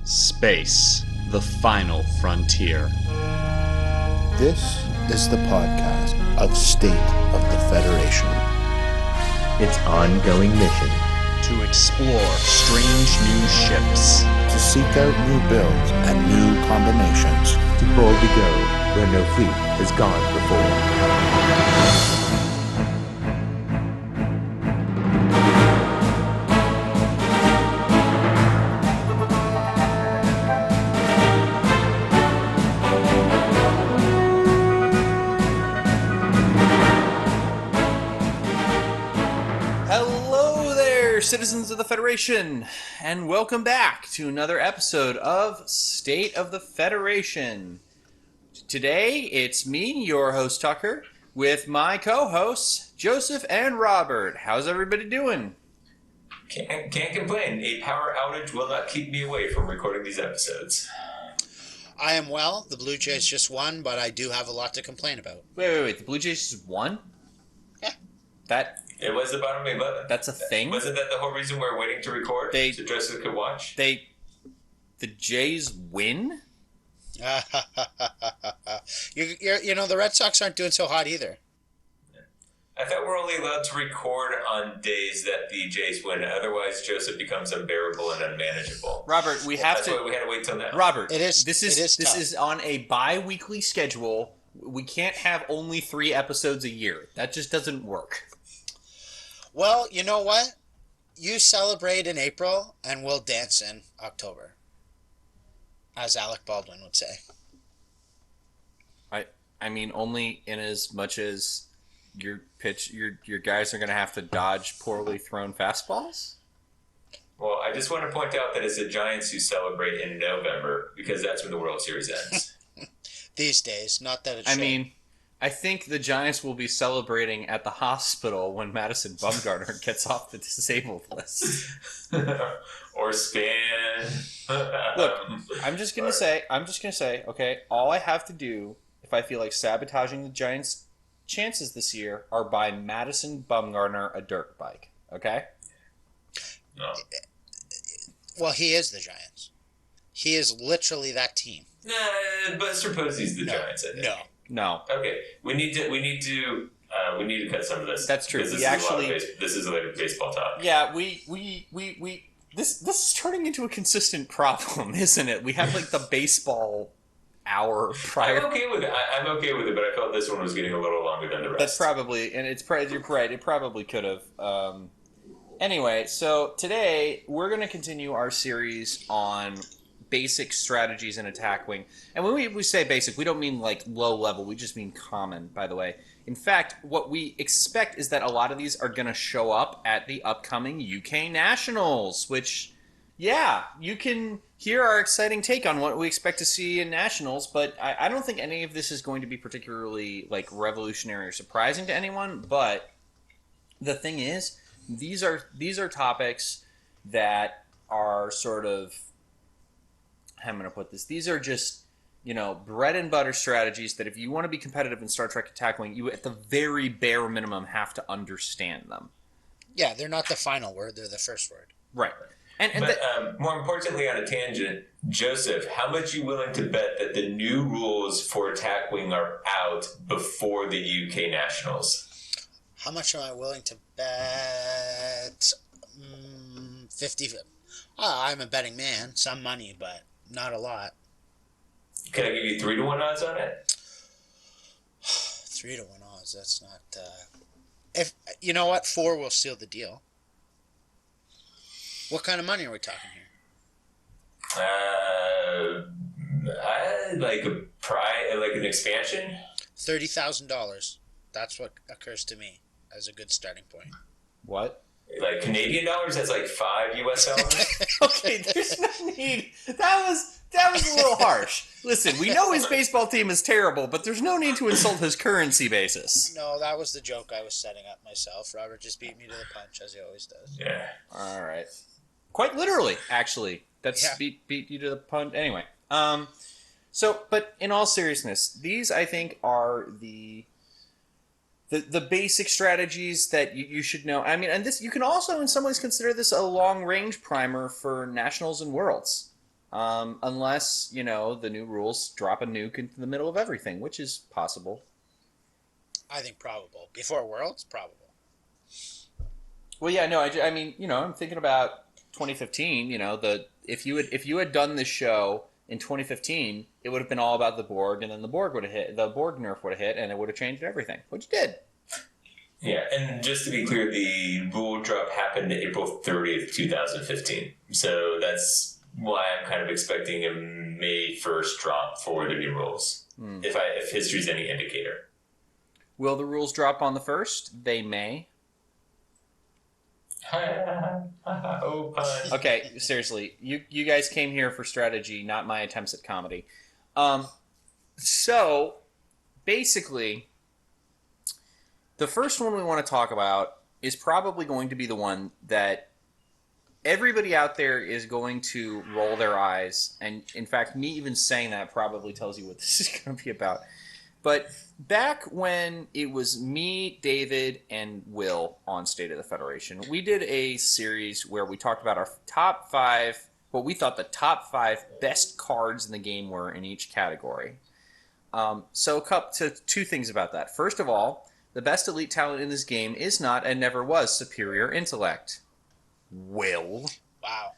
Space, the final frontier. This is the podcast of State of the Federation. Its ongoing mission. To explore strange new ships. To seek out new builds and new combinations. To boldly go where no fleet has gone before. Citizens of the Federation, and welcome back to another episode of State of the Federation. Today, it's me, your host Tucker, with my co-hosts Joseph and Robert. How's everybody doing? Can't complain. A power outage will not keep me away from recording these episodes. I am well. The Blue Jays just won, but I do have a lot to complain about. Wait. The Blue Jays just won? Yeah. It was the bottom 11. That's a thing? Wasn't that the whole reason we're waiting to record? So Joseph could watch? The Jays win? You know, the Red Sox aren't doing so hot either. I thought we're only allowed to record on days that the Jays win. Otherwise, Joseph becomes unbearable and unmanageable. Robert, That's why we had to wait till now. Robert, This is on a bi-weekly schedule. We can't have only 3 episodes a year. That just doesn't work. Well, you know what? You celebrate in April, and we'll dance in October, as Alec Baldwin would say. I mean, only in as much as your guys are going to have to dodge poorly thrown fastballs? Well, I just want to point out that it's the Giants who celebrate in November, because that's when the World Series ends. These days, not that it's. I mean, I think the Giants will be celebrating at the hospital when Madison Bumgarner gets off the disabled list. Or Span. Look, I'm just gonna say, okay, all I have to do if I feel like sabotaging the Giants' chances this year are buy Madison Bumgarner a dirt bike. Okay? No. Well, he is the Giants. He is literally that team. Nah, but suppose he's the Giants, I think. No. Okay, we need to cut some of this. That's true. This is a later baseball talk. Yeah, this is turning into a consistent problem, isn't it? We have like the baseball hour prior. I'm okay with it. I'm okay with it, but I felt this one was getting a little longer than the rest. That's probably, and you're right. It probably could have. Anyway, so today we're going to continue our series on basic strategies in attack wing. And when we say basic, we don't mean like low level. We just mean common, by the way. In fact, what we expect is that a lot of these are going to show up at the upcoming UK Nationals, which, yeah, you can hear our exciting take on what we expect to see in Nationals, but I don't think any of this is going to be particularly like revolutionary or surprising to anyone. But the thing is, these are topics that are sort of, how am I going to put this? These are just, bread and butter strategies that if you want to be competitive in Star Trek Attack Wing, you at the very bare minimum have to understand them. Yeah, they're not the final word; they're the first word. Right. But more importantly, on a tangent, Joseph, how much are you willing to bet that the new rules for Attack Wing are out before the UK Nationals? How much am I willing to bet? 50. I'm a betting man. Some money, but not a lot. Can I give you 3-1 odds on it? 3-1 odds. That's not. If you know what, 4 will seal the deal. What kind of money are we talking here? Like an expansion. $30,000. That's what occurs to me as a good starting point. What? Like Canadian dollars? That's like $5 US. Okay, there's no need. That was a little harsh. Listen, we know his baseball team is terrible, but there's no need to insult his currency basis. No, that was the joke I was setting up myself. Robert just beat me to the punch, as he always does. Yeah. All right. Quite literally, actually. That's beat you to the punch. Anyway. But in all seriousness, these I think are the basic strategies that you should know. I mean, and this you can also in some ways consider this a long range primer for Nationals and Worlds. Unless, the new rules drop a nuke into the middle of everything, which is possible. I think probable. Before Worlds, probable. Well, yeah, no, I mean, I'm thinking about 2015. If you had done this show in 2015, it would have been all about the Borg, and then the Borg nerf would have hit, and it would have changed everything, which did. Yeah, and just to be clear, the rule drop happened April 30th, 2015. So that's why I'm kind of expecting a May 1st drop for the new rules, if history's any indicator. Will the rules drop on the 1st? They may. Oh, pun. Okay, seriously, you guys came here for strategy, not my attempts at comedy. So, basically, the first one we want to talk about is probably going to be the one that everybody out there is going to roll their eyes, and in fact, me even saying that probably tells you what this is going to be about. But back when it was me, David, and Will on State of the Federation, we did a series where we talked about our top 5, what we thought the top 5 best cards in the game were in each category. So two things about that. First of all, the best elite talent in this game is not and never was superior intellect. Will. Wow.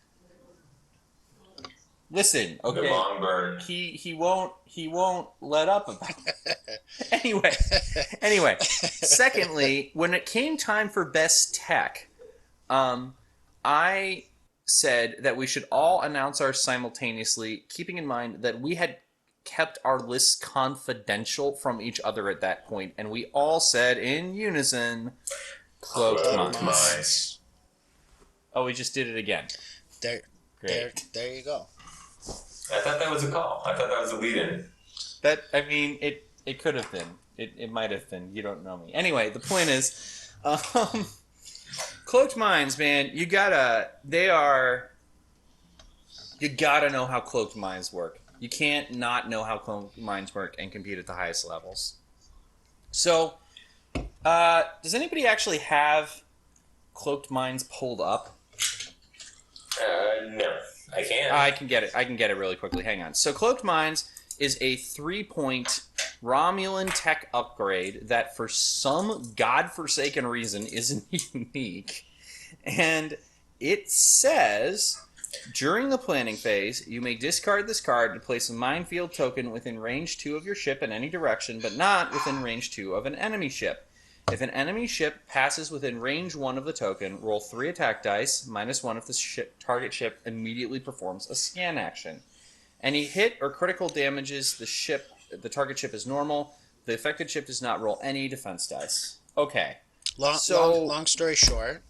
Listen, okay. The long burn. He won't let up about it. Anyway. Secondly, when it came time for best tech, I said that we should all announce ours simultaneously, keeping in mind that we had kept our lists confidential from each other at that point, and we all said in unison, Cloaked Mines. Oh, we just did it again. There you go. I thought that was a call. I thought that was a lead-in. It could have been. It might have been. You don't know me. Anyway, the point is, Cloaked Mines, man, you gotta know how Cloaked Mines work. You can't not know how Cloaked Mines work and compete at the highest levels. So, does anybody actually have Cloaked Mines pulled up? No. I can. I can get it really quickly. Hang on. So Cloaked Mines is a 3-point Romulan tech upgrade that for some godforsaken reason isn't unique. And it says, during the planning phase, you may discard this card to place a minefield token within range 2 of your ship in any direction, but not within range 2 of an enemy ship. If an enemy ship passes within range 1 of the token, roll 3 attack dice, -1 if the target ship immediately performs a scan action. Any hit or critical damages the target ship is normal. The affected ship does not roll any defense dice. Okay. Long story short,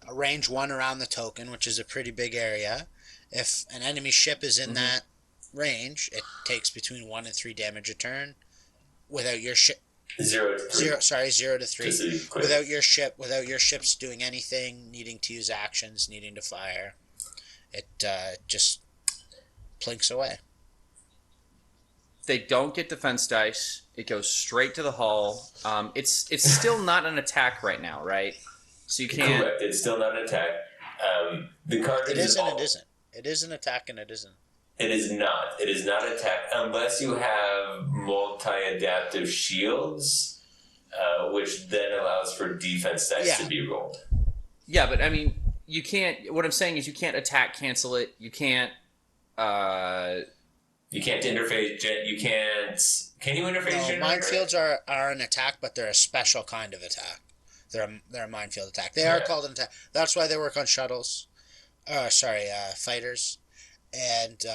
a range 1 around the token, which is a pretty big area. If an enemy ship is in that range, it takes between 1 and 3 damage a turn. Without your ship... 0 to 3. 0 to 3. Without your ships doing anything, needing to use actions, needing to fire, it just plinks away. They don't get defense dice. It goes straight to the hull. It's still not an attack right now, right? So you can't. Correct. It's still not an attack. The card It isn't. It isn't. It is an attack, and it isn't. It is not. It is not attack unless you have multi-adaptive shields, which then allows for defense dice to be rolled. Yeah, but I mean, you can't. What I'm saying is, you can't attack, cancel it. You can't. You can't interface. You can't. Can you interface? No, minefields are an attack, but they're a special kind of attack. They're a minefield attack. They are called an attack. That's why they work on shuttles. Fighters. And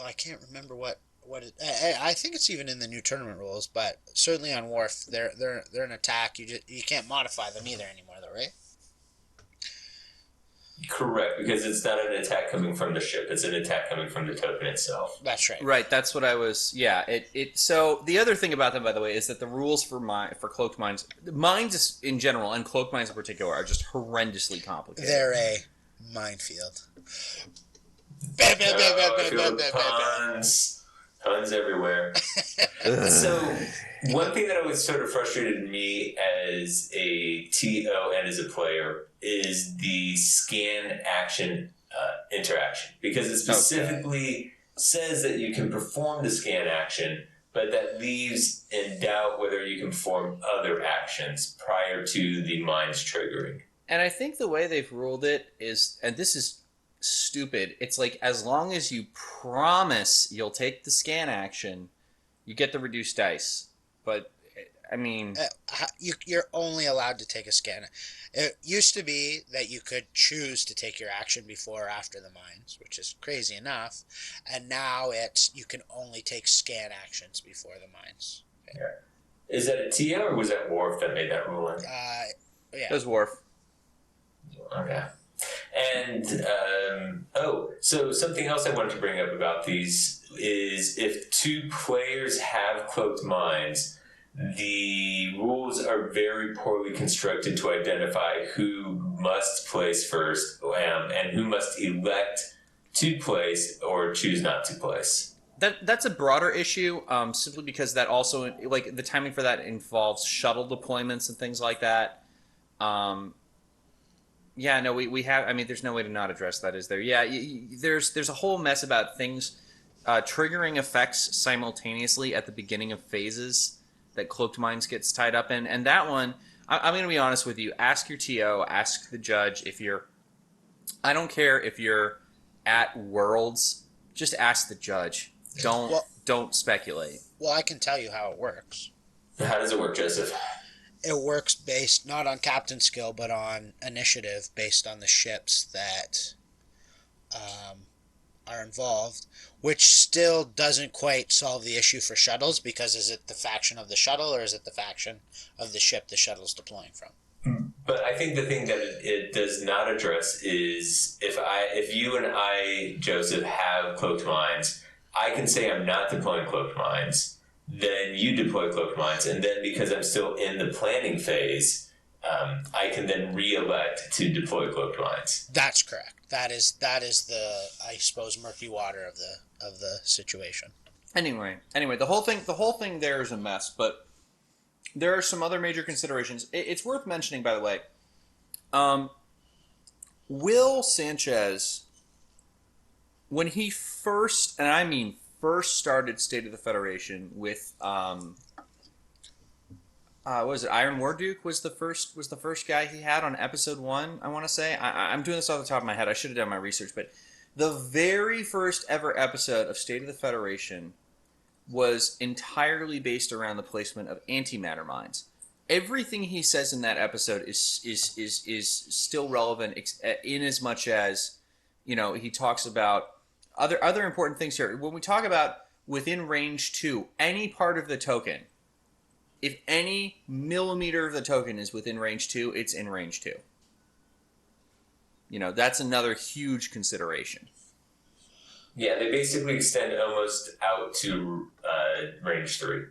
I can't remember what it. I think it's even in the new tournament rules, but certainly on Wharf, they're an attack. You can't modify them either anymore, though, right? Correct, because it's not an attack coming from the ship; it's an attack coming from the token itself. That's right. Right, that's what I was. Yeah, So the other thing about them, by the way, is that the rules for Cloaked Mines in general, and Cloaked Mines in particular, are just horrendously complicated. They're a minefield. Puns everywhere. So, one thing that always sort of frustrated me as a TO and as a player is the scan action interaction, because it specifically says that you can perform the scan action, but that leaves in doubt whether you can perform other actions prior to the mines triggering. And I think the way they've ruled it is, and this is stupid, it's like as long as you promise you'll take the scan action, you get the reduced dice. But, I mean... You're only allowed to take a scan. It used to be that you could choose to take your action before or after the mines, which is crazy enough. And now you can only take scan actions before the mines. Okay. Yeah. Is that a TO or was that Worf that made that ruling? Yeah. It was Worf. Okay. And, so something else I wanted to bring up about these is if two players have cloaked mines, the rules are very poorly constructed to identify who must place first and who must elect to place or choose not to place. That's a broader issue, simply because that also, like, the timing for that involves shuttle deployments and things like that. Yeah, no, we have. I mean, there's no way to not address that, is there? Yeah, there's a whole mess about things triggering effects simultaneously at the beginning of phases that Cloaked Mines gets tied up in, and that one, I'm going to be honest with you. Ask your TO, ask the judge if you're. I don't care if you're at Worlds. Just ask the judge. Don't speculate. Well, I can tell you how it works. How does it work, Joseph? It works based not on captain skill, but on initiative, based on the ships that are involved, which still doesn't quite solve the issue for shuttles, because is it the faction of the shuttle or is it the faction of the ship the shuttle's deploying from? But I think the thing that it does not address is if you and I, Joseph, have cloaked mines, I can say I'm not deploying cloaked mines. Then you deploy cloaked mines, and then because I'm still in the planning phase, I can then re-elect to deploy cloaked mines. That's correct. That is the, I suppose, murky water of the situation. Anyway, the whole thing there is a mess, but there are some other major considerations. It's worth mentioning, by the way. Will Sanchez, when he first, and I mean first, started State of the Federation with what was it? Iron War Duke was the first guy he had on episode 1. I want to say I'm doing this off the top of my head. I should have done my research, but the very first ever episode of State of the Federation was entirely based around the placement of antimatter mines. Everything he says in that episode is still relevant in as much as, you know, he talks about other important things here. When we talk about within range 2, any part of the token, if any millimeter of the token is within range 2, it's in range 2. You know, that's another huge consideration. Yeah, they basically extend almost out to range 3.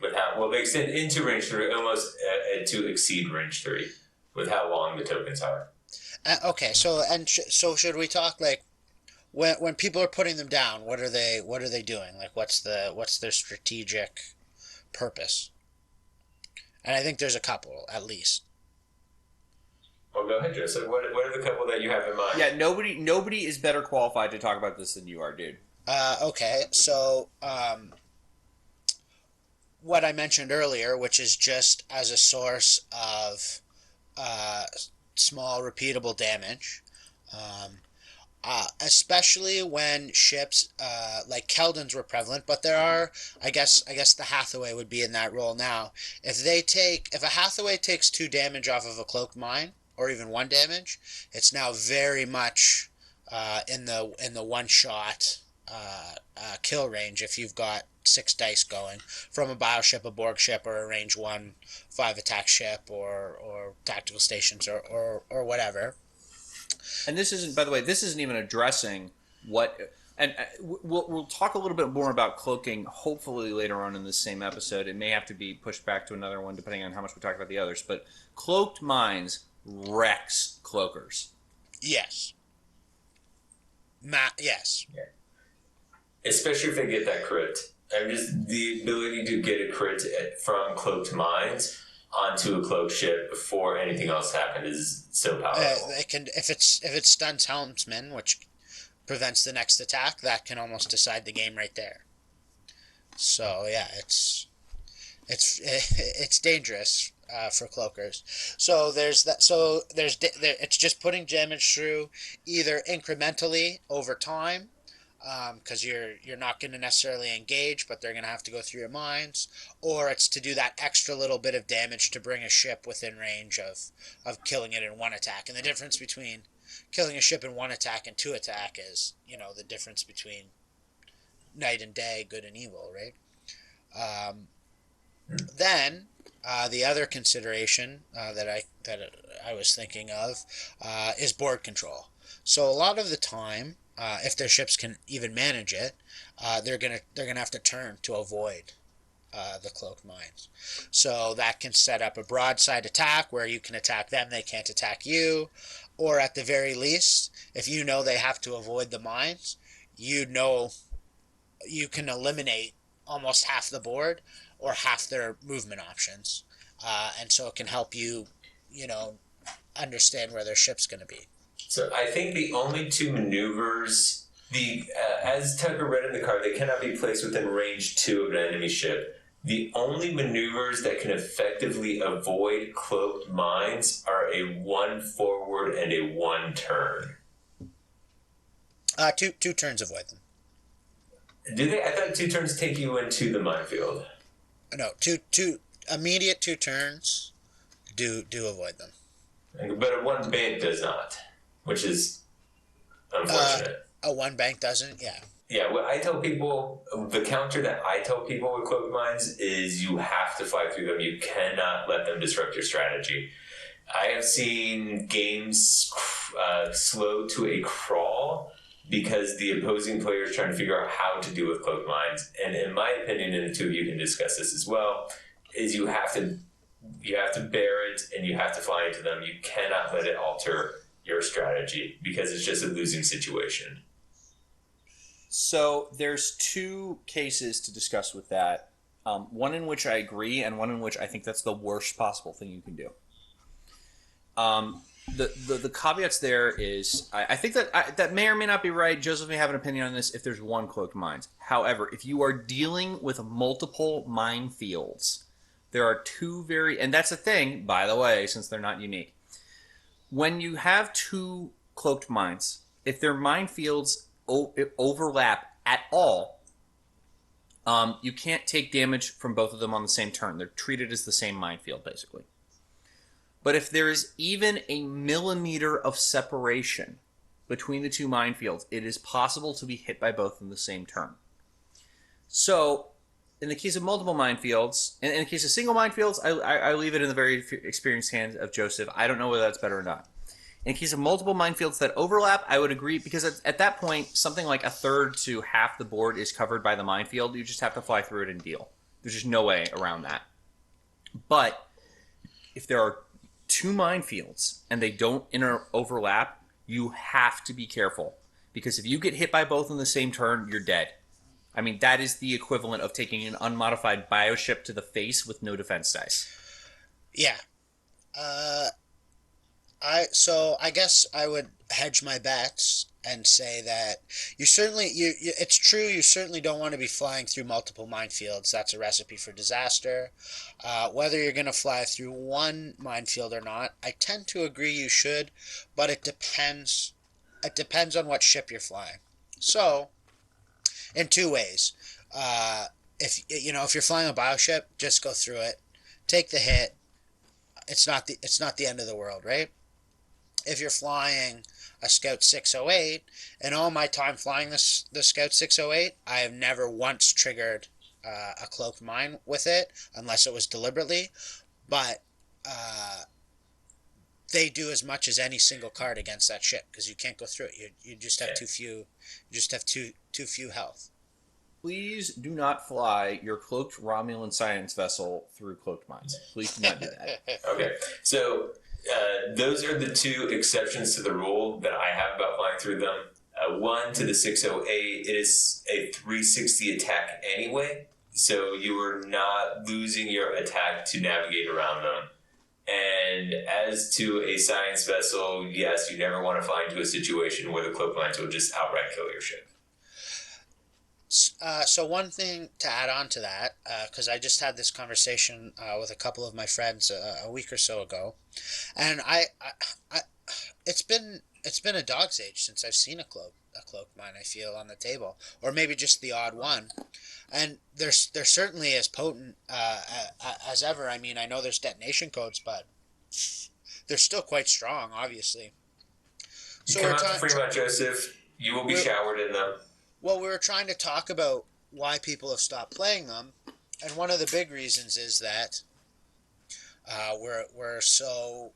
They extend into range 3 almost to exceed range 3 with how long the tokens are. Okay, so should we talk like when people are putting them down? What are they doing? Like, what's their strategic purpose? And I think there's a couple at least. Well, go ahead, Joseph. What are the couple that you have in mind? Yeah, nobody is better qualified to talk about this than you are, dude. Okay, so what I mentioned earlier, which is just as a source of small repeatable damage, especially when ships like Keldons were prevalent, but there are, I guess the Hathaway would be in that role now. If a Hathaway takes 2 damage off of a cloaked mine, or even 1 damage, it's now very much in the one shot kill range if you've got 6 dice going from a bioship, a Borg ship, or a range 1 5 attack ship, or tactical stations, or whatever. And this isn't, by the way, this isn't even addressing what, and we'll talk a little bit more about cloaking hopefully later on in this same episode. It may have to be pushed back to another one depending on how much we talk about the others, but Cloaked Mines wrecks cloakers. Yes. Yes. Yeah. Especially if they get that crit. And just the ability to get a crit from Cloaked Mines onto a cloaked ship before anything else happened is so powerful. It can if it stuns helmsmen, which prevents the next attack, that can almost decide the game right there. So yeah, it's dangerous for cloakers. So there's that. So it's just putting damage through either incrementally over time, because you're not going to necessarily engage, but they're going to have to go through your mines, or it's to do that extra little bit of damage to bring a ship within range of killing it in one attack. And the difference between killing a ship in one attack and two attack is, the difference between night and day, good and evil, right? Then the other consideration that I was thinking of is board control. So a lot of the time, if their ships can even manage it, they're gonna have to turn to avoid the cloaked mines. So that can set up a broadside attack where you can attack them, they can't attack you, or at the very least, if you know they have to avoid the mines, you can eliminate almost half the board or half their movement options, and so it can help you, understand where their ship's going to be. So I think the only two maneuvers, as Tucker read in the card, they cannot be placed within range 2 of an enemy ship. The only maneuvers that can effectively avoid cloaked mines are a 1 forward and a 1 turn. Two turns avoid them. Do they? I thought 2 turns take you into the minefield. No, two immediate 2 turns do avoid them. But a 1 bank does not, which is unfortunate. A 1 bank doesn't, yeah. Yeah, what I tell people, the counter that I tell people with cloaked mines is you have to fly through them. You cannot let them disrupt your strategy. I have seen games slow to a crawl because the opposing player is trying to figure out how to deal with cloaked mines. And in my opinion, and the two of you can discuss this as well, is you have to bear it and you have to fly into them. You cannot let it alter your strategy because it's just a losing situation. So there's 2 cases to discuss with that. One in which I agree, and one in which I think that's the worst possible thing you can do. The caveats there is, I think that may or may not be right. Joseph may have an opinion on this if there's 1 cloaked mines. However, if you are dealing with multiple minefields, there are 2 and that's a thing, by the way, since they're not unique. When you have 2 cloaked mines, if their minefields overlap at all, you can't take damage from both of them on the same turn. They're treated as the same minefield, basically. But if there is even a millimeter of separation between the 2 minefields, it is possible to be hit by both in the same turn. So, in the case of multiple minefields, and in the case of single minefields, I leave it in the very experienced hands of Joseph. I don't know whether that's better or not. In case of multiple minefields that overlap, I would agree, because at that point, something like a third to half the board is covered by the minefield. You just have to fly through it and deal. There's just no way around that. But if there are 2 minefields and they don't overlap, you have to be careful. Because if you get hit by both in the same turn, you're dead. I mean, that is the equivalent of taking an unmodified bioship to the face with no defense dice. Yeah. I guess I would hedge my bets and say that it's true, you certainly don't want to be flying through multiple minefields. That's a recipe for disaster. Whether you're going to fly through 1 minefield or not, I tend to agree you should, but it depends on what ship you're flying. So, in 2 ways. If you're flying a bioship, just go through it. Take the hit. It's not the end of the world, right? If you're flying a Scout 608, in all my time flying the Scout 608, I have never once triggered a cloaked mine with it, unless it was deliberately. But they do as much as any single card against that ship, because you can't go through it. You just have too few. You just have too few health. Please do not fly your cloaked Romulan science vessel through cloaked mines. Please do not do that. Okay, so those are the 2 exceptions to the rule that I have about flying through them. 1, to the 608, it is a 360 attack anyway, so you are not losing your attack to navigate around them. And as to a science vessel, yes, you never want to fly into a situation where the cloak mines will just outright kill your ship. So one thing to add on to that, because I just had this conversation with a couple of my friends a week or so ago, and I it's been a dog's age since I've seen a cloak mine. I feel on the table, or maybe just the odd one, and they're certainly as potent as ever. I mean, I know there's detonation codes, but they're still quite strong, obviously. So come out to Fremont, Joseph. You will be showered in them. Well, we were trying to talk about why people have stopped playing them, and one of the big reasons is that we're so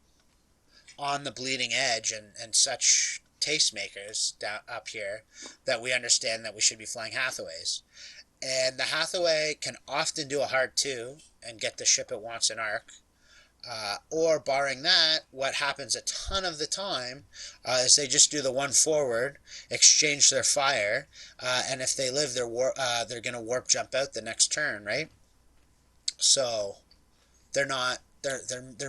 on the bleeding edge and such tastemakers down up here that we understand that we should be flying Hathaways. And the Hathaway can often do a hard 2 and get the ship it wants in arc. Or barring that, what happens a ton of the time is they just do the one forward, exchange their fire, and if they live, they're going to warp jump out the next turn, right? So they're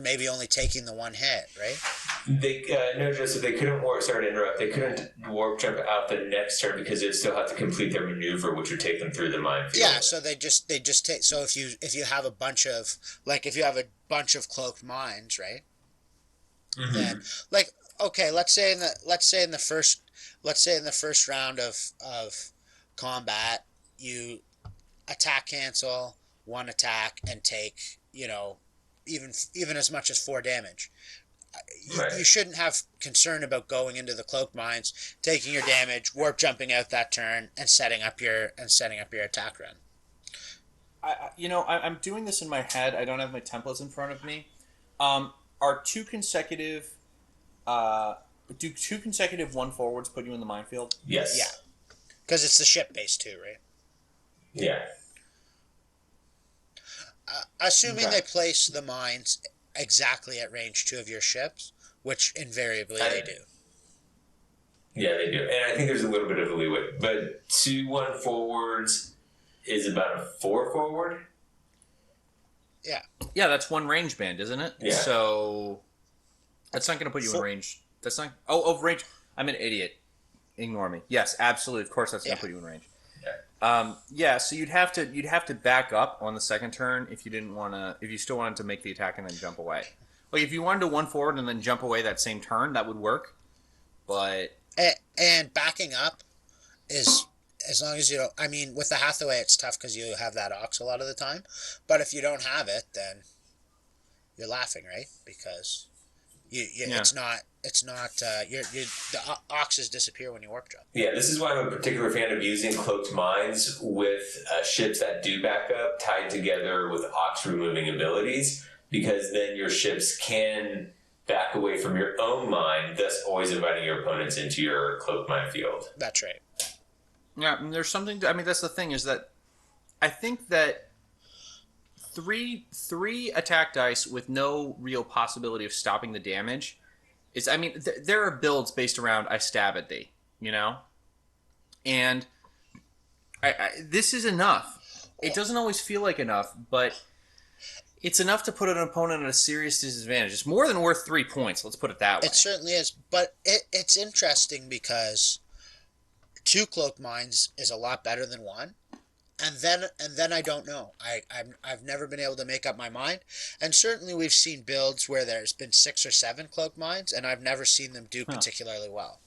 maybe only taking the one hit, right? No, Joseph, they couldn't warp. Sorry to interrupt. They couldn't warp jump out the next turn because they still have to complete their maneuver, which would take them through the minefield. Yeah, so they just take. So if you have a bunch of cloaked mines, right? Mm-hmm. Then okay, let's say in the first round of combat, you attack cancel one attack and take even as much as 4 damage. Right. You shouldn't have concern about going into the cloaked mines, taking your damage, warp jumping out that turn, and setting up your attack run. I'm doing this in my head. I don't have my templates in front of me. Are two consecutive one forwards put you in the minefield? Yes. Yeah, because it's the ship base too, right? Yeah. Assuming they place the mines exactly at range 2 of your ships, which invariably they do. Yeah, they do. And I think there's a little bit of a leeway. But 2-1 forwards is about a 4 forward? Yeah. Yeah, that's 1 range band, isn't it? Yeah. So that's not going to put you in range. That's not... Oh, range. I'm an idiot. Ignore me. Yes, absolutely. Of course that's going to put you in range. So you'd have to back up on the second turn if you still wanted to make the attack and then jump away. Like if you wanted to 1 forward and then jump away that same turn, that would work. But and backing up is, as long as you don't. I mean, with the Hathaway, it's tough because you have that ox a lot of the time. But if you don't have it, then you're laughing, right? Because it's not. The oxes disappear when you warp jump. Yeah, this is why I'm a particular fan of using cloaked mines with ships that do back up, tied together with ox removing abilities, because then your ships can back away from your own mine, thus always inviting your opponents into your cloaked minefield. That's right. Yeah, and there's something. That's the thing is that I think that three attack dice with no real possibility of stopping the damage is. I mean, there are builds based around I stab at thee, and this is enough. It doesn't always feel like enough, but it's enough to put an opponent at a serious disadvantage. It's more than worth 3 points. Let's put it that way. It certainly is, but it's interesting because 2 cloaked mines is a lot better than 1. And then I don't know. I've never been able to make up my mind. And certainly we've seen builds where there's been 6 or 7 cloaked mines, and I've never seen them do particularly well.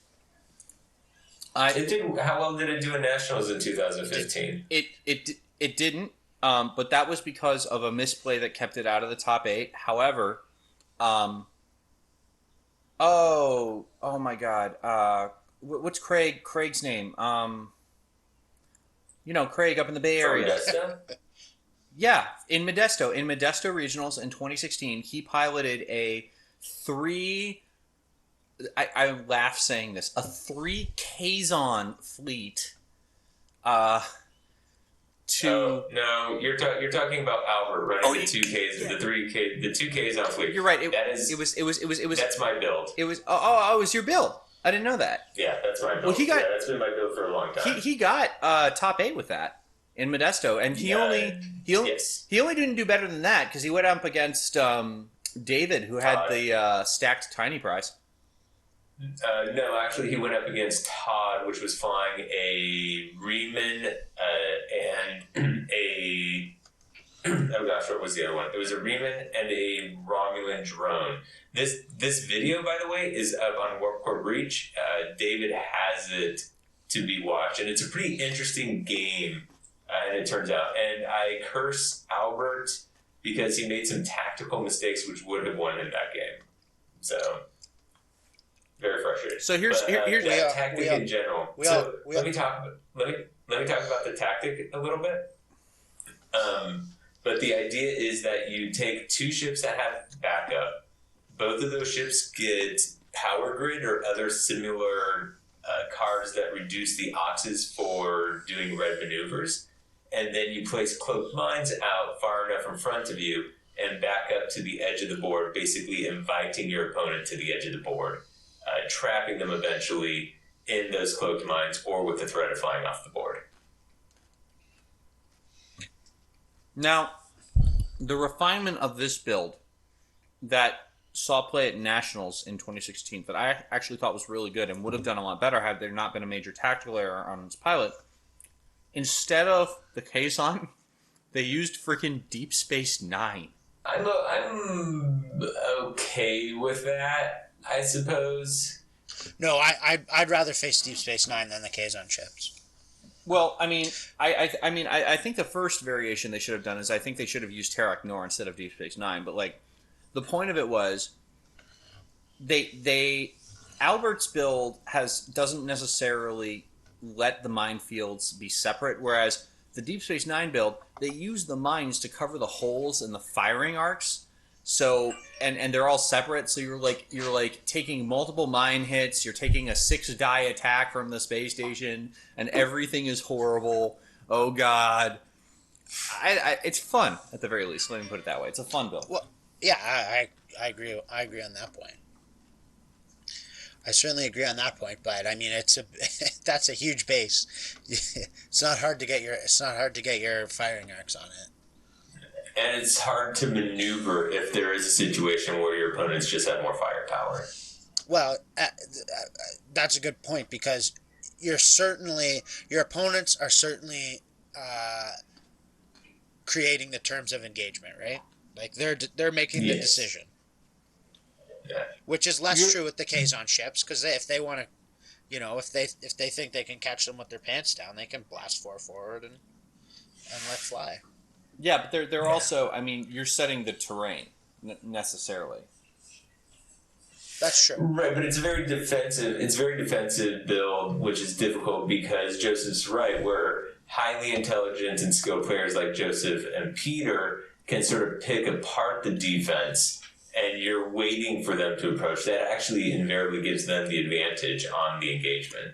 How well did it do in Nationals in 2015? It didn't, but that was because of a misplay that kept it out of the top 8. However, oh my God, what's Craig's name? Craig up in the Bay Area. Modesto? Yeah, in Modesto Regionals in 2016, he piloted a 3. I laugh saying this. A 3 Kazon fleet. No, you're talking about Albert running the 2Ks, the 3K, the 2Ks on fleet. You're right. It was. That's my build. It was. Oh, it was your build. I didn't know that. Yeah, that's my build. Well, that's been my build for a long time. He got top 8 with that in Modesto, and he only didn't do better than that because he went up against David, who had the stacked tiny prize. No, actually, he went up against Todd, which was flying a Riemann and a. Oh gosh, what was the other one? It was a Riemann and a Romulan drone. This video, by the way, is up on Warp Core Breach. David has it to be watched, and it's a pretty interesting game. And it turns out, and I curse Albert because he made some tactical mistakes which would have won in that game. So. Very frustrating. So here's tactic in general. Let me talk about the tactic a little bit. But the idea is that you take two ships that have backup. Both of those ships get power grid or other similar cards that reduce the oxes for doing red maneuvers, and then you place cloaked mines out far enough in front of you and back up to the edge of the board, basically inviting your opponent to the edge of the board. Trapping them eventually in those cloaked mines or with the threat of flying off the board. Now, the refinement of this build that saw play at Nationals in 2016 that I actually thought was really good and would have done a lot better had there not been a major tactical error on its pilot. Instead of the Kazon, they used freaking Deep Space Nine. I'm okay with that. I suppose. No, I'd rather face Deep Space Nine than the Kazon ships. Well, I mean, I think the first variation they should have done is I think they should have used Terrak Nor instead of Deep Space Nine. But like, the point of it was, Albert's build doesn't necessarily let the minefields be separate, whereas the Deep Space Nine build, they use the mines to cover the holes in the firing arcs. So and they're all separate. So you're like taking multiple mine hits. You're taking a 6-die attack from the space station, and everything is horrible. Oh God, it's fun at the very least. Let me put it that way. It's a fun build. Well, yeah, I agree. I agree on that point. I certainly agree on that point. But I mean, that's a huge base. It's not hard to get your firing arcs on it. And it's hard to maneuver if there is a situation where your opponents just have more firepower. Well, that's a good point because your opponents are certainly creating the terms of engagement, right? Like they're making the decision. Yeah. Which is less true with the Kazon ships because if they want to, if they think they can catch them with their pants down, they can blast forward and let fly. Yeah, but they're also, I mean, you're setting the terrain necessarily. That's true. Right, but it's a very defensive build, which is difficult because Joseph's right, where highly intelligent and skilled players like Joseph and Peter can sort of pick apart the defense, and you're waiting for them to approach. That actually invariably gives them the advantage on the engagement.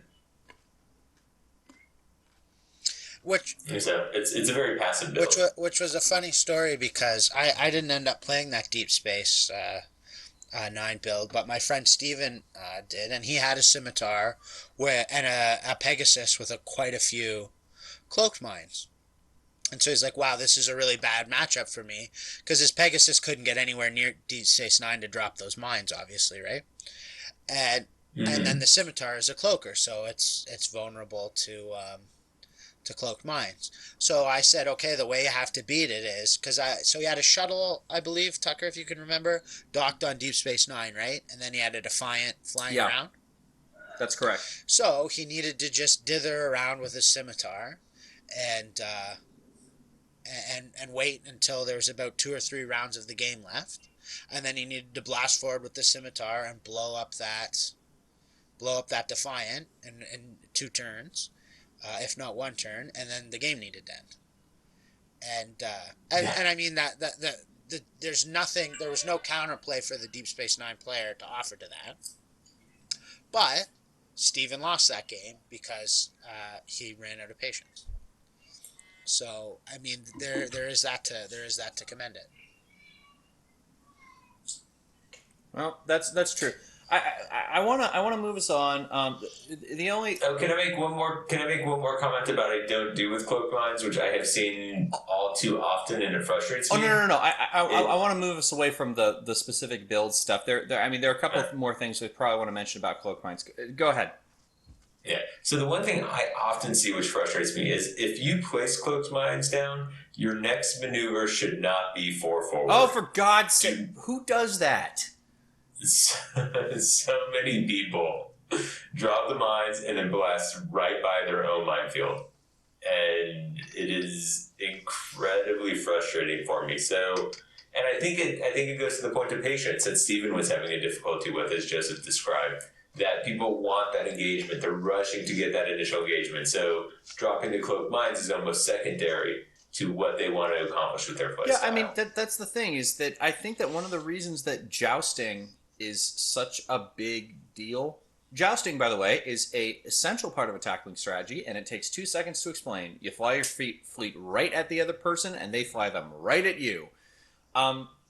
So it's a very passive build. Which was a funny story because I didn't end up playing that Deep Space 9 build, but my friend Steven did, and he had a Scimitar and a Pegasus with quite a few Cloaked Mines. And so he's like, wow, this is a really bad matchup for me because his Pegasus couldn't get anywhere near Deep Space Nine to drop those mines, obviously, right? And then the Scimitar is a cloaker, so it's vulnerable to Cloaked Mines. So I said, okay, the way you have to beat it is so he had a shuttle, I believe, Tucker, if you can remember, docked on Deep Space Nine, right? And then he had a Defiant flying around. That's correct. So he needed to just dither around with his Scimitar and wait until there was about 2 or 3 rounds of the game left, and then he needed to blast forward with the Scimitar and blow up that Defiant in 2 turns. If not 1 turn, and then the game needed to end. And I mean that there was no counterplay for the Deep Space Nine player to offer to that. But Steven lost that game because he ran out of patience. So I mean there is that to commend it. Well, that's true. I wanna move us on. The only Can I make one more? Can I make one more comment about I don't do with Cloaked Mines, which I have seen all too often, and it frustrates me. no. I want to move us away from the specific build stuff. There are a couple of more things we probably want to mention about Cloaked Mines. Go ahead. Yeah. So the one thing I often see which frustrates me is if you place Cloaked Mines down, your next maneuver should not be 4 forward. Oh, for God's sake! Who does that? So many people drop the mines and then blast right by their own minefield, and it is incredibly frustrating for me. So, and I think it goes to the point of patience that Stephen was having a difficulty with, as Joseph described. That people want that engagement; they're rushing to get that initial engagement. So, dropping the Cloaked Mines is almost secondary to what they want to accomplish with their playstyle. Yeah, I mean that's the thing is that I think that one of the reasons that jousting is such a big deal. Jousting, by the way, is a essential part of a tackling strategy, and it takes 2 seconds to explain. You fly your fleet right at the other person, and they fly them right at you.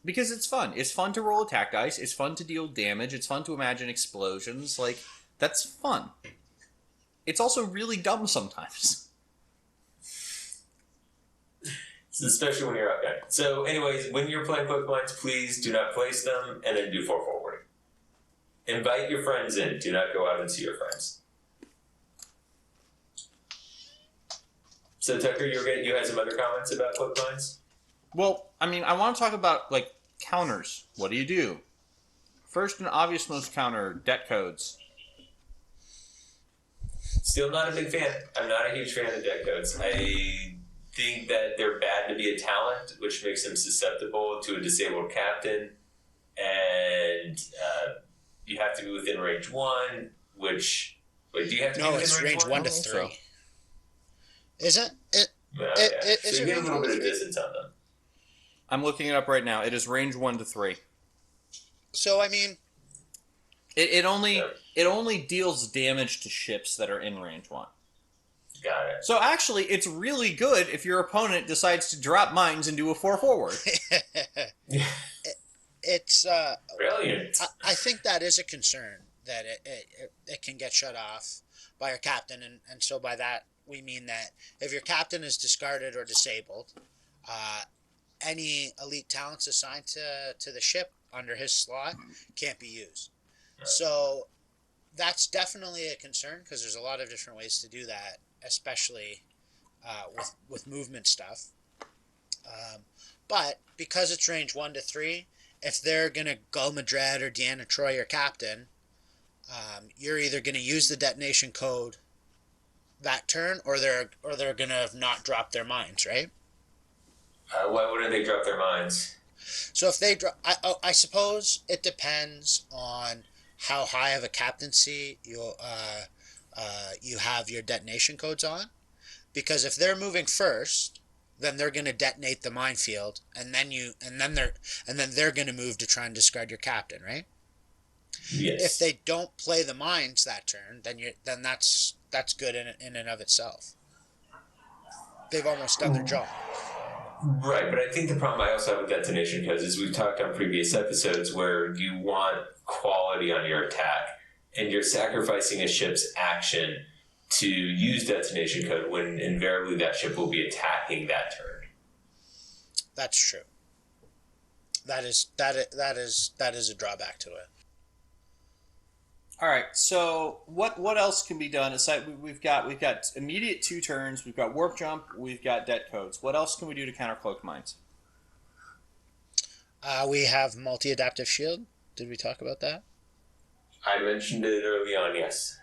Because it's fun. It's fun to roll attack dice. It's fun to deal damage. It's fun to imagine explosions. Like, that's fun. It's also really dumb sometimes. Especially when you're outgunned. So, anyways, when you're playing Cloaked Mines, please do not place them and then do 4 forward. Invite your friends in. Do not go out and see your friends. So, Tucker, you had some other comments about Cloaked Mines? Well, I mean, I want to talk about, like, counters. What do you do? First and obvious most counter, debt codes. Still not a big fan. I'm not a huge fan of debt codes. I think that they're bad to be a talent, which makes them susceptible to a disabled captain, and you have to be within range 1, which... Wait, do you have to be within it's range 1 to 3. So. Is it? So Is you it get a range little 1 bit to of 3? distance on them. I'm looking it up right now. It is range 1 to 3. So, I mean... It only deals damage to ships that are in range 1. Got it. So actually, it's really good if your opponent decides to drop mines and do a 4 forward. It's Brilliant. I think that is a concern that it can get shut off by your captain, and so by that we mean that if your captain is discarded or disabled, any elite talents assigned to the ship under his slot can't be used. Right. So that's definitely a concern because there's a lot of different ways to do that, especially with movement stuff. But because it's range 1 to 3, if they're going to Gull Madrid or Deanna Troy your captain, you're either going to use the detonation code that turn, or they're going to have not dropped their mines, right? Why wouldn't they drop their mines? So if they drop, I suppose it depends on how high of a captaincy you have your detonation codes on, because if they're moving first, then they're going to detonate the minefield, and then they're going to move to try and discard your captain, right? Yes. If they don't play the mines that turn, then that's good in and of itself. They've almost done their job. Right, but I think the problem I also have with detonation codes is we've talked on previous episodes where you want quality on your attack, and you're sacrificing a ship's action to use detonation code when invariably that ship will be attacking that turn. That's true. That is a drawback to it. All right. So what else can be done aside? We've got immediate 2 turns. We've got warp jump. We've got debt codes. What else can we do to counter Cloaked Mines? We have multi-adaptive shield. Did we talk about that? I mentioned it early on. Yes.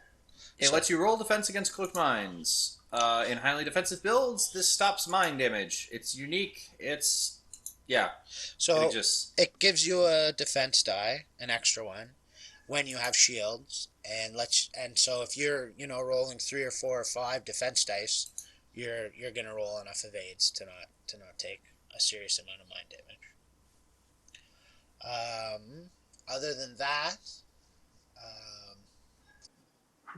It lets you roll defense against Cloaked Mines. In highly defensive builds, this stops mine damage. It's unique. So it gives you a defense die, an extra one, when you have shields, and so if you're rolling 3 or 4 or 5 defense dice, you're gonna roll enough evades to not take a serious amount of mine damage. Other than that.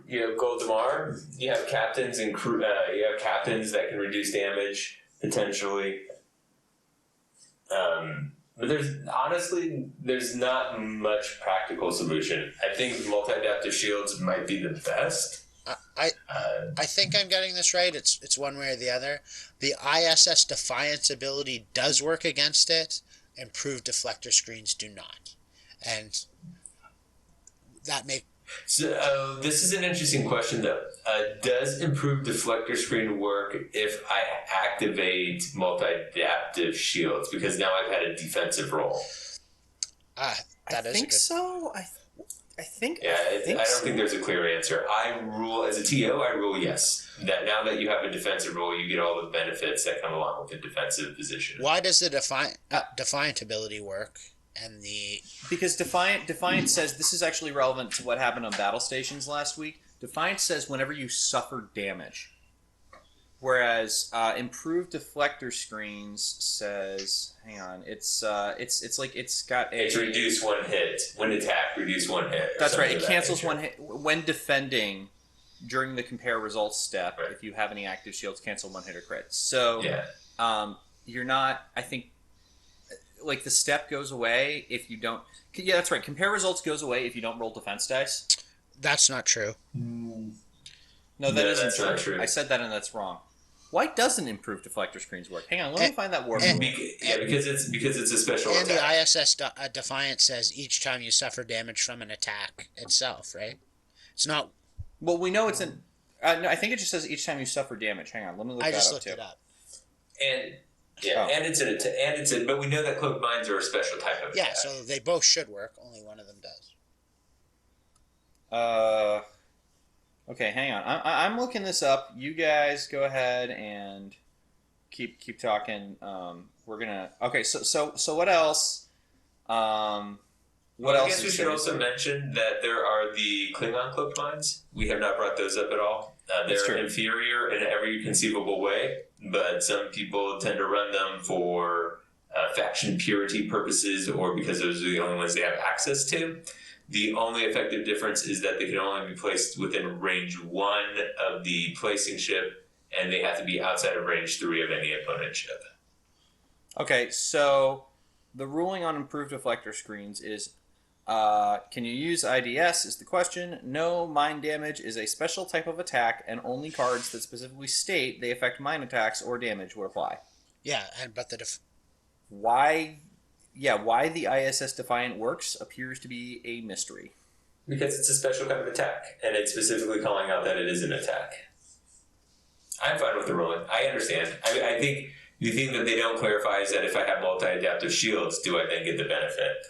You have Goldemar. You have captains and crew. You have captains that can reduce damage potentially. But there's not much practical solution. I think multi-adaptive shields might be the best. I think I'm getting this right. It's one way or the other. The ISS Defiance ability does work against it. Improved deflector screens do not, and that make. So this is an interesting question, though. Does improved deflector screen work if I activate multi-adaptive shields? Because now I've had a defensive role. That is think so. I think. Yeah, I don't think there's a clear answer. I rule as a TO. I rule yes. That now that you have a defensive role, you get all the benefits that come along with the defensive position. Why does the Defiant ability work? And because Defiant says this is actually relevant to what happened on battle stations last week. Defiant says whenever you suffer damage, whereas improved deflector screens says, hang on, it's like it's got a. It's reduce one hit when attack, reduce one hit. That's right. It cancels one hit when defending during the compare results step. Right. If you have any active shields, cancel one hit or crit. So you're not. I think. Like the step goes away if you don't. Yeah, that's right. Compare results goes away if you don't roll defense dice. That's not true. No, that's not true. I said that and that's wrong. Why doesn't improved deflector screens work? Hang on, let me find that word. Because it's a special and attack. And the ISS Defiant says each time you suffer damage from an attack itself, right? It's not. Well, we know it's an. No, I think it just says each time you suffer damage. Hang on, let me look that up too. I just looked it up. And it's but we know that Cloaked Mines are a special type of attack. Yeah, so they both should work. Only one of them does. Okay, hang on. I'm looking this up. You guys go ahead and keep talking. We're gonna. Okay, so what else? What else? I guess we should also mention that there are the Klingon Cloaked Mines. We have not brought those up at all. They're inferior in every conceivable way, but some people tend to run them for faction purity purposes or because those are the only ones they have access to. The only effective difference is that they can only be placed within range 1 of the placing ship, and they have to be outside of range 3 of any opponent ship. Okay, so the ruling on improved deflector screens is can you use IDS is the question. No, mine damage is a special type of attack, and only cards that specifically state they affect mine attacks or damage will apply. Yeah, but why the ISS Defiant works appears to be a mystery. Because it's a special kind of attack, and it's specifically calling out that it is an attack. I'm fine with the ruling. I understand. I think the thing that they don't clarify is that if I have multi-adaptive shields, do I then get the benefit?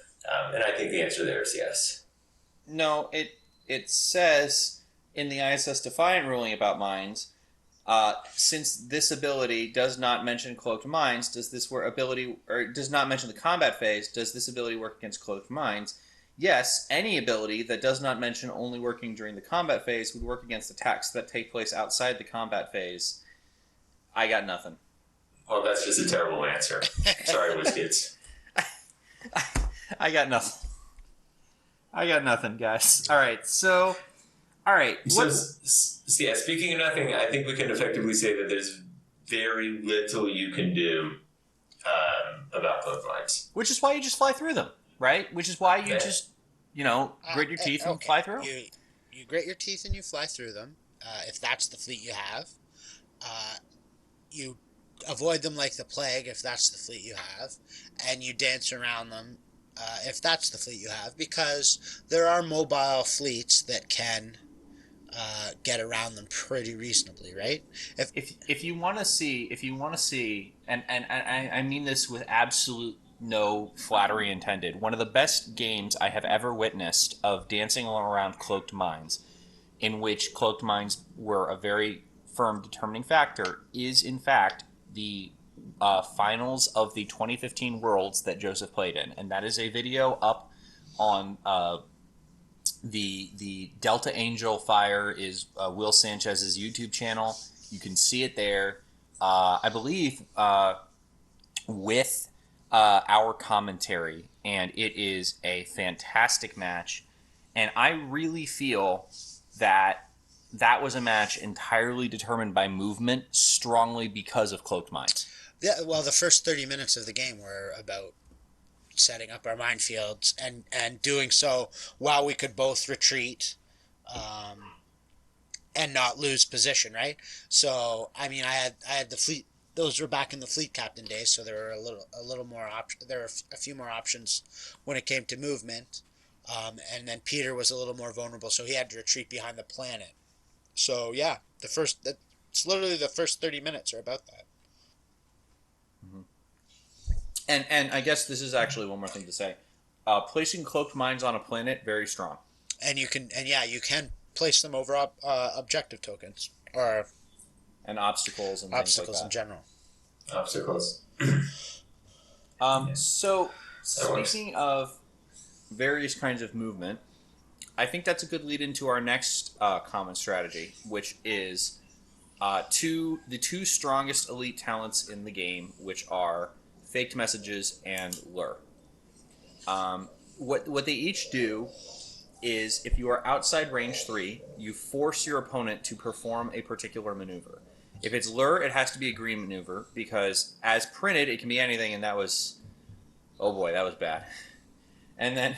And I think the answer there is yes. No, it says in the ISS Defiant ruling about mines, since this ability does not mention Cloaked Mines, does not mention the combat phase, does this ability work against Cloaked Mines? Yes, any ability that does not mention only working during the combat phase would work against attacks that take place outside the combat phase. I got nothing. Well, that's just a terrible answer. Sorry, WizKids. I got nothing, guys. All right. So, speaking of nothing, I think we can effectively say that there's very little you can do about Cloaked Mines. Which is why you just fly through them, right? Which is why you just, grit your teeth and fly through. You grit your teeth and you fly through them. If that's the fleet you have, you avoid them like the plague if that's the fleet you have, and you dance around them if that's the fleet you have, because there are mobile fleets that can get around them pretty reasonably, right? If you want to see, and I mean this with absolute no flattery intended, one of the best games I have ever witnessed of dancing around Cloaked Mines, in which Cloaked Mines were a very firm determining factor, is in fact the finals of the 2015 Worlds that Joseph played in, and that is a video up on the Delta Angel Fire is Will Sanchez's YouTube channel. You can see it there. I believe with our commentary, and it is a fantastic match. And I really feel that was a match entirely determined by movement, strongly because of Cloaked Mines. Yeah, well, the first 30 minutes of the game were about setting up our minefields and doing so while we could both retreat and not lose position, right? So I mean, I had the fleet. Those were back in the fleet captain days, so there were a little more there were a few more options when it came to movement. And then Peter was a little more vulnerable, so he had to retreat behind the planet. So yeah, it's literally the first 30 minutes are about that. And I guess this is actually one more thing to say. Placing cloaked mines on a planet, very strong. And you can place them over objective tokens or And obstacles and things like that. in general. Obstacles. So, speaking of various kinds of movement, I think that's a good lead into our next common strategy, which is the two strongest elite talents in the game, which are faked messages and lure. What they each do is, if you are outside range 3, you force your opponent to perform a particular maneuver. If it's lure, it has to be a green maneuver, because as printed, it can be anything, and that was... Oh boy, that was bad. And then...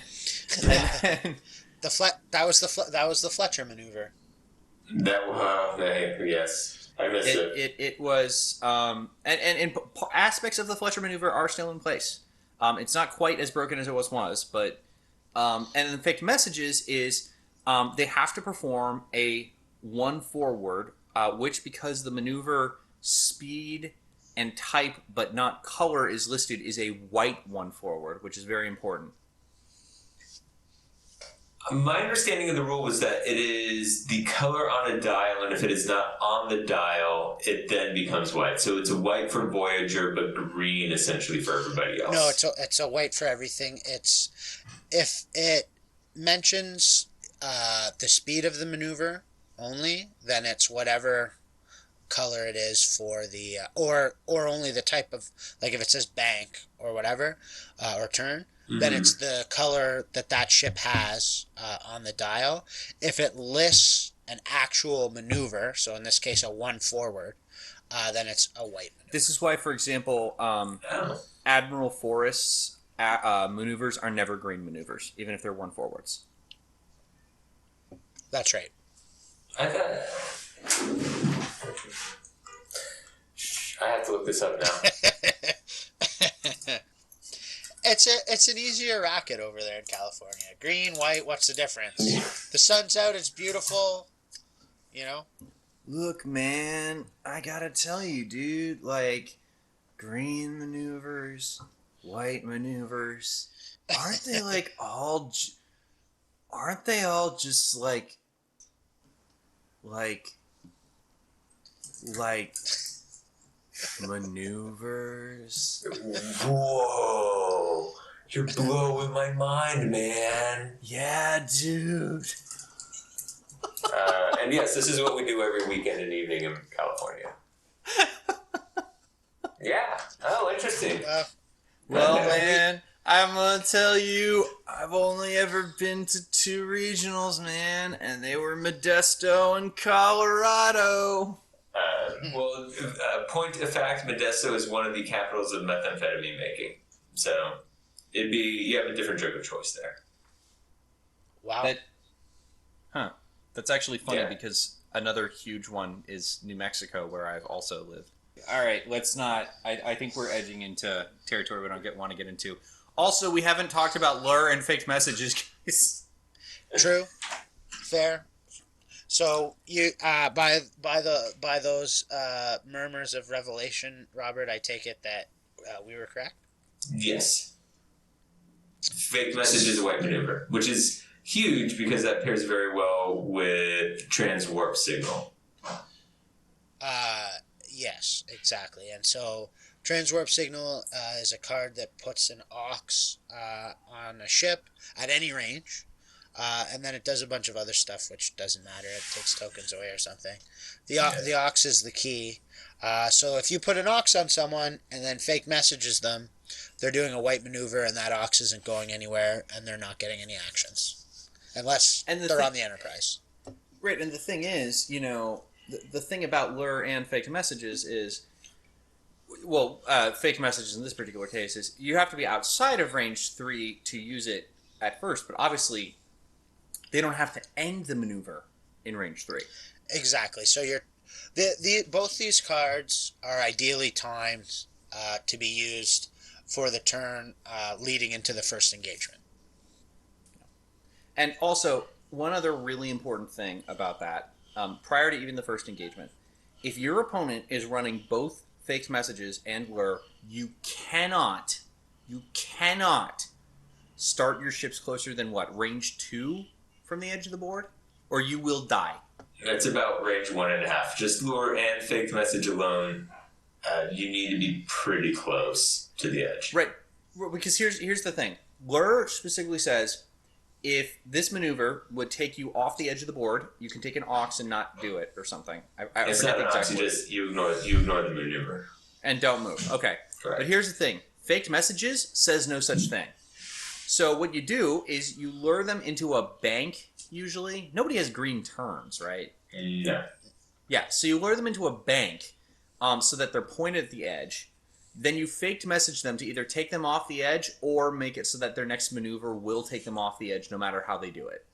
That was the Fletcher maneuver. Yes. I missed it. It was... and aspects of the Fletcher maneuver are still in place. It's not quite as broken as it was, but... and the faked messages is they have to perform a 1 forward, which, because the maneuver speed and type but not color is listed, is a white 1 forward, which is very important. My understanding of the rule was that it is the color on a dial, and if it is not on the dial, it then becomes white. So it's a white for Voyager, but green essentially for everybody else. No, it's a white for everything. It's if it mentions the speed of the maneuver only, then it's whatever color it is for the or only the type of, like if it says bank or whatever or turn, then it's the color that ship has on the dial. If it lists an actual maneuver, so in this case a 1 forward, then it's a white maneuver. This is why, for example, Admiral Forrest's maneuvers are never green maneuvers, even if they're 1 forwards. That's right. I have to look this up now. It's an easier racket over there in California. Green, white, what's the difference? The sun's out, it's beautiful, you know? Look, man, I gotta tell you, dude, like, green maneuvers, white maneuvers, aren't they all just like maneuvers? Whoa, you're blowing my mind, man. Yeah, dude. And yes, this is what we do every weekend and evening in California. Yeah. Oh, interesting. Well, man, I'm gonna tell you, I've only ever been to 2 regionals, man, and they were Modesto and Colorado. Point of fact, Modesto is one of the capitals of methamphetamine making. So, you have a different drug of choice there. Wow. That's actually funny, Yeah. because another huge one is New Mexico, where I've also lived. All right, let's not... I think we're edging into territory we don't want to get into. Also, we haven't talked about lure and faked messages, guys. True. Fair. So you by those murmurs of revelation, Robert, I take it that we were correct? Yes. Fake message is a white maneuver, which is huge because that pairs very well with transwarp signal. Yes, exactly. And so transwarp signal is a card that puts an aux on a ship at any range. And then it does a bunch of other stuff, which doesn't matter. It takes tokens away or something. The aux is the key. So if you put an aux on someone and then fake messages them, they're doing a white maneuver, and that aux isn't going anywhere, and they're not getting any actions. Unless they're on the Enterprise. Right, and the thing is, the thing about lure and faked messages is fake messages in this particular case is you have to be outside of range 3 to use it at first, but obviously they don't have to end the maneuver in range 3. Exactly. So both these cards are ideally timed to be used for the turn leading into the first engagement. And also, one other really important thing about that, prior to even the first engagement, if your opponent is running both fake messages and lure, you cannot start your ships closer than range 2 from the edge of the board, or you will die. It's about range 1.5. Just lure and fake message alone, you need to be pretty close to the edge. Right, because here's the thing. Lure specifically says, if this maneuver would take you off the edge of the board, you can take an ox and not do it or something. It's not an ox, you ignore the maneuver. And don't move. Okay. Correct. But here's the thing. Faked messages says no such thing. So what you do is you lure them into a bank, usually. Nobody has green turns, right? No. Yeah, so you lure them into a bank so that they're pointed at the edge. Then you faked message them to either take them off the edge or make it so that their next maneuver will take them off the edge no matter how they do it.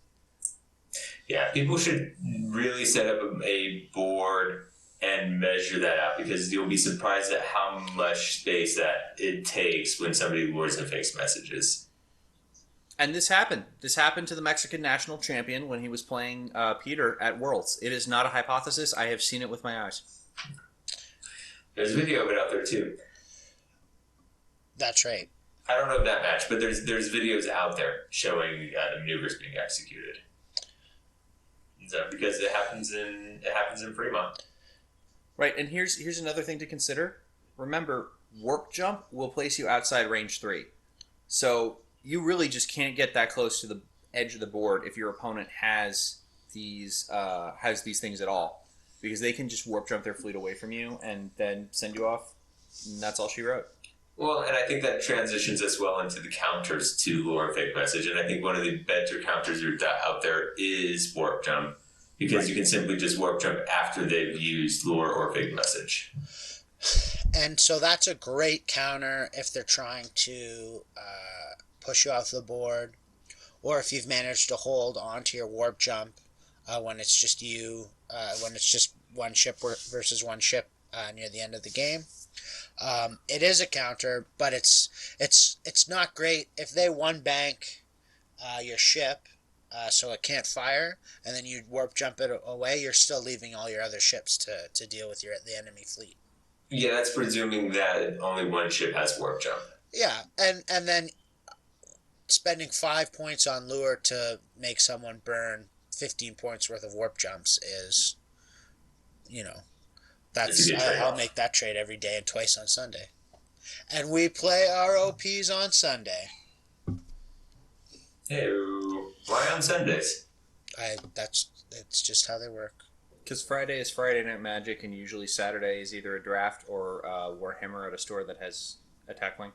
Yeah, people should really set up a board and measure that out, because you'll be surprised at how much space that it takes when somebody lures and fakes messages. And this happened. This happened to the Mexican national champion when he was playing Peter at Worlds. It is not a hypothesis. I have seen it with my eyes. There's a video of it out there too. That's right. I don't know that match, but there's videos out there showing the maneuvers being executed. So, because it happens in Fremont. Right, and here's another thing to consider. Remember, warp jump will place you outside range 3. So you really just can't get that close to the edge of the board if your opponent has these things at all, because they can just warp jump their fleet away from you and then send you off. And that's all she wrote. Well, and I think that transitions us well into the counters to lure and fake message. And I think one of the better counters out there is warp jump, because you can simply just warp jump after they've used lure or fake message. And so that's a great counter if they're trying to push you off the board, or if you've managed to hold onto your warp jump when it's just when it's just one ship versus one ship near the end of the game. It is a counter, but it's not great if they one bank your ship so it can't fire, and then you warp jump it away. You're still leaving all your other ships to deal with the enemy fleet. Yeah, that's presuming that only one ship has warp jump. Yeah, and then spending 5 points on lure to make someone burn 15 points worth of warp jumps is, I'll make that trade every day and twice on Sunday. And we play our OPs on Sunday. Hey, why on Sundays? It's just how they work. Because Friday is Friday Night Magic, and usually Saturday is either a draft or Warhammer at a store that has Attack Wing.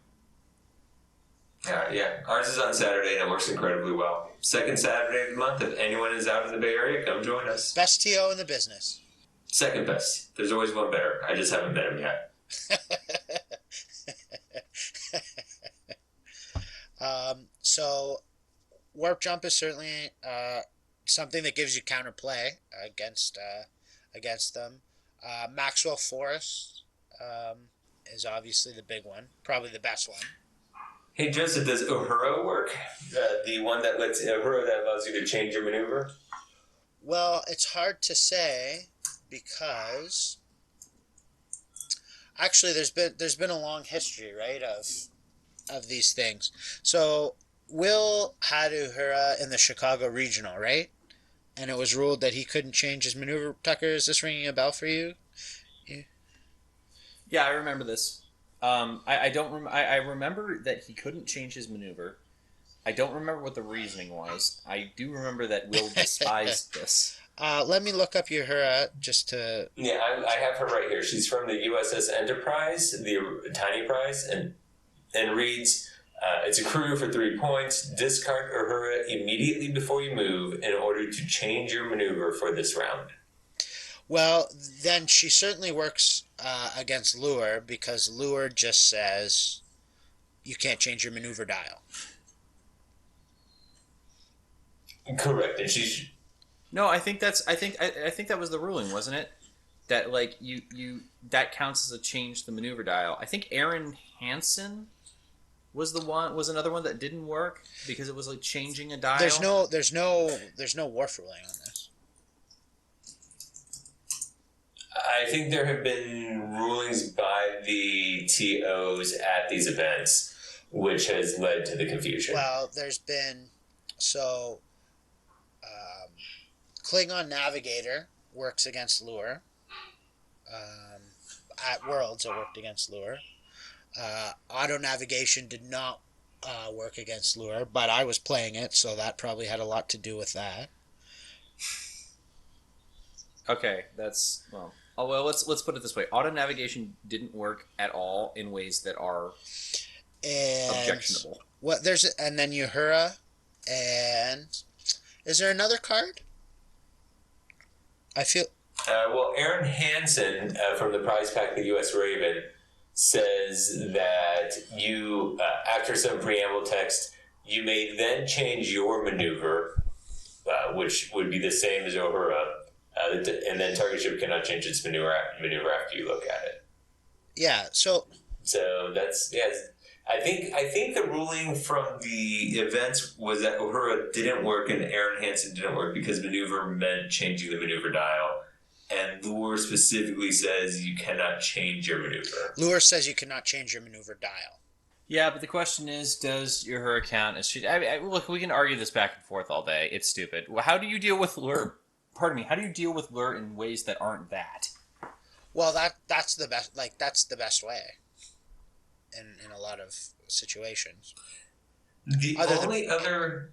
Yeah. Ours is on Saturday, and it works incredibly well. Second Saturday of the month, if anyone is out in the Bay Area, come join us. Best TO in the business. Second best. There's always one better. I just haven't met him yet. So, warp jump is certainly something that gives you counterplay against them. Maxwell Forest is obviously the big one, probably the best one. Hey Joseph, does Uhura work? The one that Uhura that allows you to change your maneuver? Well, it's hard to say, because actually there's been a long history, right, of these things. So Will had Uhura in the Chicago Regional, right? And it was ruled that he couldn't change his maneuver. Tucker, is this ringing a bell for you? Yeah, I remember this. I remember that he couldn't change his maneuver. I don't remember what the reasoning was. I do remember that Will despised this. Let me look up Uhura just to... Yeah, I have her right here. She's from the USS Enterprise, the tiny prize, and reads, it's a crew for 3 points. Discard Uhura immediately before you move in order to change your maneuver for this round. Well, then she certainly works against lure because lure just says you can't change your maneuver dial. Correct, and she's No, I think that was the ruling, wasn't it? That like you that counts as a change to the maneuver dial. I think Aaron Hansen was another one that didn't work because it was like changing a dial. There's no Worf ruling on this. I think there have been rulings by the TOs at these events, which has led to the confusion. Well, there's been Klingon Navigator works against lure. At Worlds, it worked against lure. Auto navigation did not work against lure, but I was playing it, so that probably had a lot to do with that. Okay, that's well. Oh well, let's put it this way: auto navigation didn't work at all in ways that are objectionable. And then Uhura, and is there another card? I feel. Well, Aaron Hansen from the prize pack, the U.S. Raven, says that you, after some preamble text, you may then change your maneuver, which would be the same as Uhura, and then target ship cannot change its maneuver after you look at it. Yeah. So that's I think the ruling from the events was that Uhura didn't work and Aaron Hansen didn't work because maneuver meant changing the maneuver dial. And lure specifically says you cannot change your maneuver. Lure says you cannot change your maneuver dial. Yeah, but the question is, does Uhura count as she? Look, we can argue this back and forth all day. It's stupid. How do you deal with lure? Pardon me. How do you deal with lure in ways that aren't that? Well, that's the best. Like that's the best way. In a lot of situations. The only other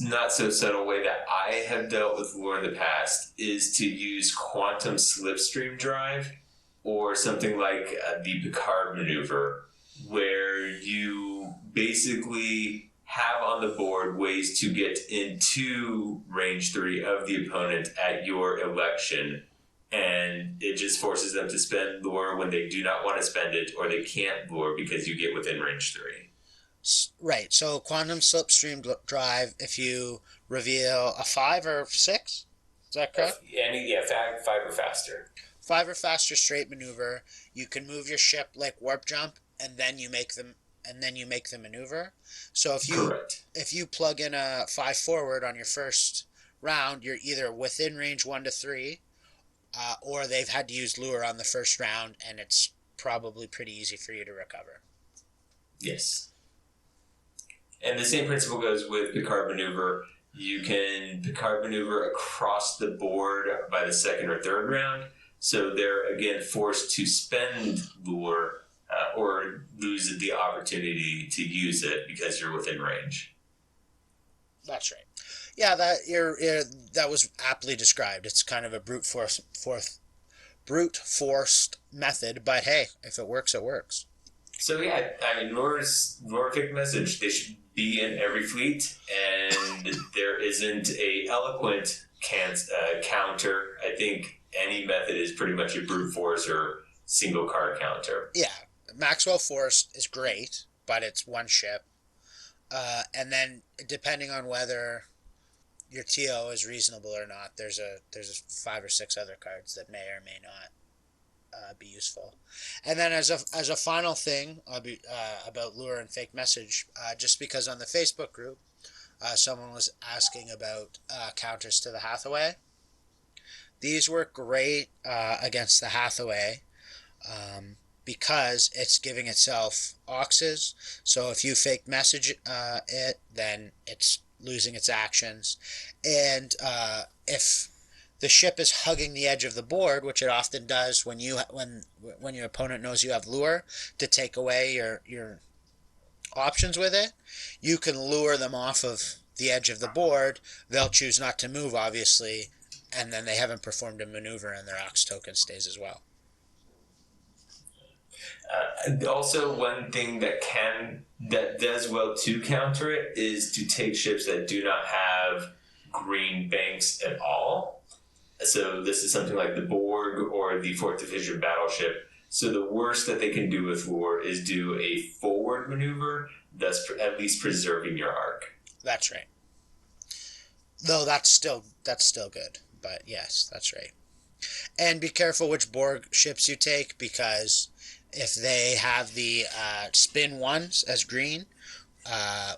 not so subtle way that I have dealt with lure in the past is to use quantum slipstream drive or something like the Picard maneuver, where you basically have on the board ways to get into range 3 of the opponent at your election, and it just forces them to spend lure when they do not want to spend it, or they can't lure because you get within range 3. Right. So quantum slipstream drive, if you reveal a 5 or 6, is that correct? 5 or faster. 5 or faster straight maneuver. You can move your ship like warp jump, and then you make them, the maneuver. So if you plug in a 5 forward on your first round, you're either within range 1 to 3, or they've had to use lure on the first round, and it's probably pretty easy for you to recover. Yes. And the same principle goes with Picard maneuver. You can Picard maneuver across the board by the second or third round. So they're, again, forced to spend lure or lose the opportunity to use it because you're within range. That's right. Yeah, that was aptly described. It's kind of a brute forced method, but hey, if it works, it works. So yeah, I mean, lure kicked message. They should be in every fleet, and there isn't a eloquent counter. I think any method is pretty much a brute force or single card counter. Yeah, Maxwell Force is great, but it's one ship, and then depending on whether your TO is reasonable or not, there's 5 or 6 other cards that may or may not be useful. And then as a final thing about lure and fake message, just because on the Facebook group someone was asking about counters to the Hathaway. These work great against the Hathaway because it's giving itself auxes. So if you fake message it, then it's losing its actions. And if the ship is hugging the edge of the board, which it often does when your opponent knows you have lure, to take away your options with it, you can lure them off of the edge of the board. They'll choose not to move, obviously, and then they haven't performed a maneuver and their aux token stays as well. Also, one thing that does well to counter it is to take ships that do not have green banks at all. So this is something like the Borg or the 4th Division battleship. So the worst that they can do with lore is do a forward maneuver, thus at least preserving your arc. That's right. Though that's still good. But yes, that's right. And be careful which Borg ships you take, because if they have the spin ones as green,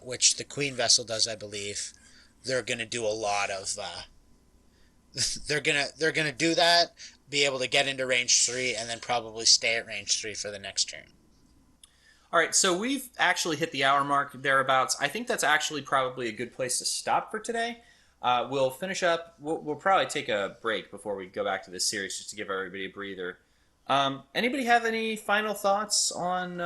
which the Queen vessel does, I believe, they're going to do a lot of. They're gonna do that, be able to get into range 3, and then probably stay at range 3 for the next turn. All right, so we've actually hit the hour mark thereabouts. I think that's actually probably a good place to stop for today. We'll finish up. We'll probably take a break before we go back to this series, just to give everybody a breather. Anybody have any final thoughts on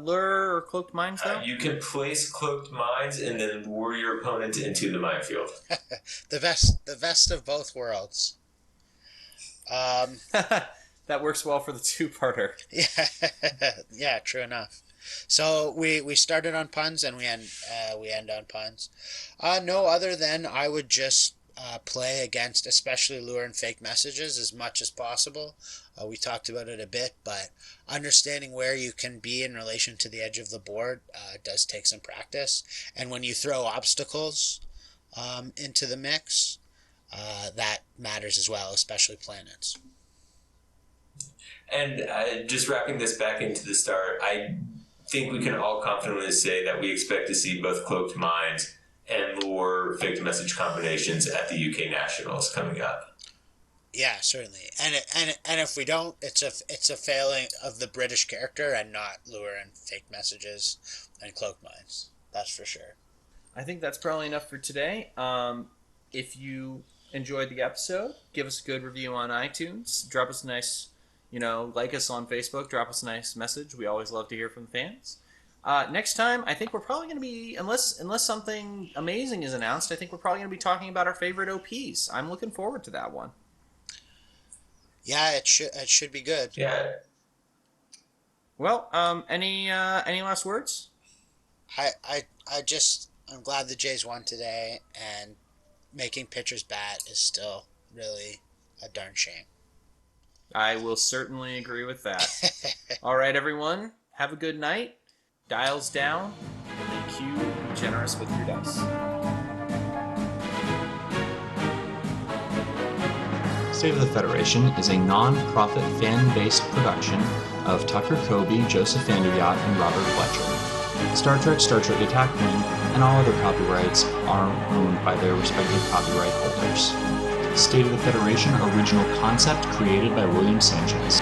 Lure or Cloaked Mines, though? You can place Cloaked Mines and then lure your opponent into the minefield. the best of both worlds. That works well for the two-parter. Yeah, true enough. So we started on puns and we end on puns. No, other than I would just play against especially lure and fake messages as much as possible. We talked about it a bit, but understanding where you can be in relation to the edge of the board does take some practice. And when you throw obstacles into the mix, that matters as well, especially planets. And just wrapping this back into the start, I think we can all confidently say that we expect to see both Cloaked Mines and lure fake message combinations at the UK Nationals coming up. Yeah, certainly. And if we don't, it's a failing of the British character and not lure and fake messages and Cloaked Mines. That's for sure. I think that's probably enough for today. If you enjoyed the episode, give us a good review on iTunes. Drop us a nice, like us on Facebook. Drop us a nice message. We always love to hear from the fans. Next time, I think we're probably going to be, unless something amazing is announced, I think we're probably going to be talking about our favorite OPs. I'm looking forward to that one. Yeah, it should be good. Yeah. Well, any last words? I'm glad the Jays won today, and making pitchers bat is still really a darn shame. I will certainly agree with that. All right, everyone, have a good night. Dials down, and then Q, be generous with your dice. State of the Federation is a non-profit fan-based production of Tucker Kobe, Joseph Vanderyacht, and Robert Fletcher. Star Trek Attack Wing, and all other copyrights are owned by their respective copyright holders. State of the Federation original concept created by William Sanchez.